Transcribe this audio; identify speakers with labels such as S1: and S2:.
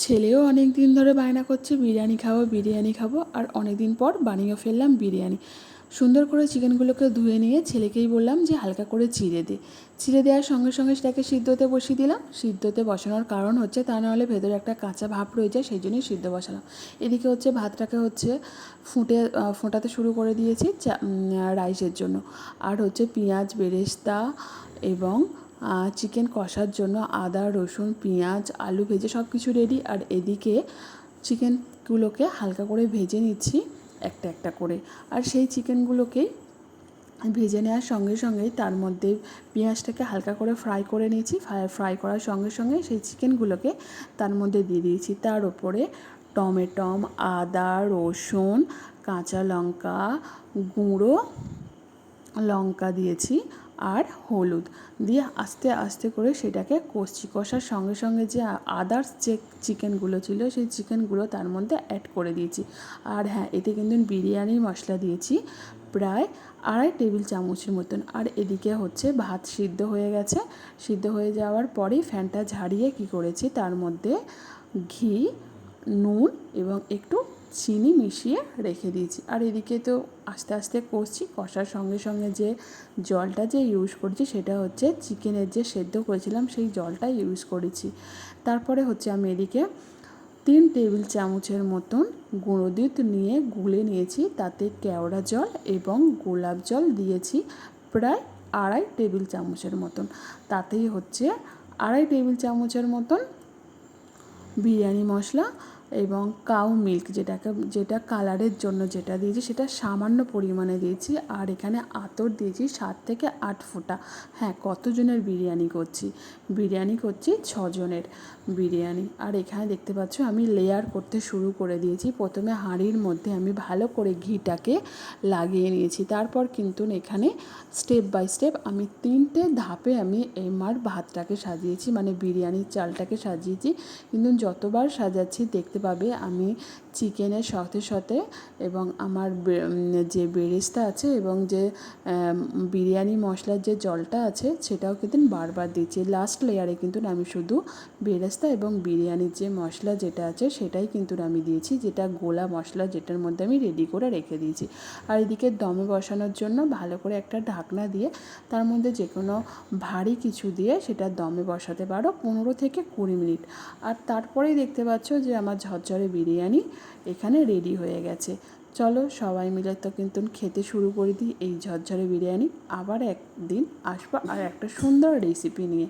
S1: ছেলেও অনেক দিন ধরে বায়না করছে বিরিয়ানি খাবো বিরিয়ানি খাবো, আর অনেক দিন পর বানিয়ে ফেললাম বিরিয়ানি। সুন্দর করে চিকেনগুলোকে ধুয়ে নিয়ে ছেলেকেই বললাম যে হালকা করে চিড়ে দে। চিড়ে দেওয়ার সঙ্গে সঙ্গে সেটাকে সিদ্ধতে বসিয়ে দিলাম। সিদ্ধতে বসানোর কারণ হচ্ছে তা নাহলে ভেতরে একটা কাঁচা ভাব রয়ে যায়, সেই জন্যই সিদ্ধ বসালাম। এদিকে হচ্ছে ভাতটাকে ফোটাতে শুরু করে দিয়েছি রাইসের জন্য। আর হচ্ছে পেঁয়াজ বেরেস্তা এবং চিকেন কষার জন্য আদা রসুন পেঁয়াজ আলু ভেজে সব কিছু রেডি। আর এদিকে চিকেনগুলোকে হালকা করে ভেজে নিচ্ছি একটা একটা করে। আর সেই চিকেনগুলোকেই ভেজে নেওয়ার সঙ্গে সঙ্গেই তার মধ্যে পেঁয়াজটাকে হালকা করে ফ্রাই করে নিয়েছি। ফ্রাই করার সঙ্গে সঙ্গে সেই চিকেনগুলোকে তার মধ্যে দিয়ে দিয়েছি। তার ওপরে টমেটম আদা রসুন কাঁচা লঙ্কা গুঁড়ো লঙ্কা দিয়েছি আর হলুদ দিয়ে আস্তে আস্তে করে সেটাকে কষার সঙ্গে সঙ্গে যে আদার্স যে চিকেনগুলো ছিল সেই চিকেনগুলো তার মধ্যে অ্যাড করে দিয়েছি। আর হ্যাঁ, এতে কিন্তু বিরিয়ানির মশলা দিয়েছি প্রায় 2.5 টেবিল চামচের মতন। আর এদিকে হচ্ছে ভাত সিদ্ধ হয়ে গেছে। সিদ্ধ হয়ে যাওয়ার পরেই ফ্যানটা ঝাড়িয়ে কী করেছি তার মধ্যে ঘি নুন এবং একটু চিনি মিশিয়ে রেখে দিয়েছি। আর এদিকে তো আস্তে আস্তে কষার সঙ্গে সঙ্গে যে জলটা যে ইউজ করছি সেটা হচ্ছে চিকেনের যে সেদ্ধ করেছিলাম সেই জলটা ইউজ করেছি। তারপরে হচ্ছে আমি এদিকে 3 টেবিল চামচের মতন গুঁড়ো দুধ নিয়ে গুলে নিয়েছি, তাতে কেওড়া জল এবং গোলাপ জল দিয়েছি প্রায় 2.5 টেবিল চামচের মতন। তাতেই হচ্ছে 2.5 টেবিল চামচের মতন বিরিয়ানি মশলা এবং কাউ মিল্ক যেটা কালারের জন্য যেটা দিয়েছি সেটা সামান্য পরিমাণে দিয়েছি। আর এখানে আতর দিয়েছি 7 থেকে 8 ফোঁটা। হ্যাঁ, কতজনের বিরিয়ানি করছি 6 জনের বিরিয়ানি। আর এখানে দেখতে পাচ্ছ আমি লেয়ার করতে শুরু করে দিয়েছি। প্রথমে হাঁড়ির মধ্যে আমি ভালো করে ঘিটাকে লাগিয়ে নিয়েছি। তারপর কিন্তু এখানে স্টেপ বাই স্টেপ আমি 3টে ধাপে আমি আমার ভাতটাকে সাজিয়েছি, মানে বিরিয়ানির চালটাকে সাজিয়েছি। কিন্তু যতবার সাজাচ্ছি দেখতে পাবে আমি চিকেনের সাথে সাথে এবং আমার যে বেরেস্তা আছে এবং যে বিরিয়ানি মশলার যে জলটা আছে সেটাও কিন্তু বারবার দিচ্ছি। লাস্ট লেয়ারে কিন্তু আমি শুধু বেরেস্তা এবং বিরিয়ানির যে মশলা যেটা আছে সেটাই কিন্তু আমি দিয়েছি, যেটা গোলা মশলা যেটার মধ্যে আমি রেডি করে রেখে দিয়েছি। আর এদিকে দমে বসানোর জন্য ভালো করে একটা ঢাকনা দিয়ে তার মধ্যে যে কোনো ভারী কিছু দিয়ে সেটা দমে বসাতে পারো 15 থেকে 20 মিনিট। আর তারপরেই দেখতে পাচ্ছ যে আমার ঝরঝরে বিরিয়ানি এখানে রেডি হয়ে গেছে। চলো সবাই মিলে তো কিন্তু খেতে শুরু করে দিই এই ঝরঝরে বিরিয়ানি। আবার একদিন আসবো আর একটা সুন্দর রেসিপি নিয়ে।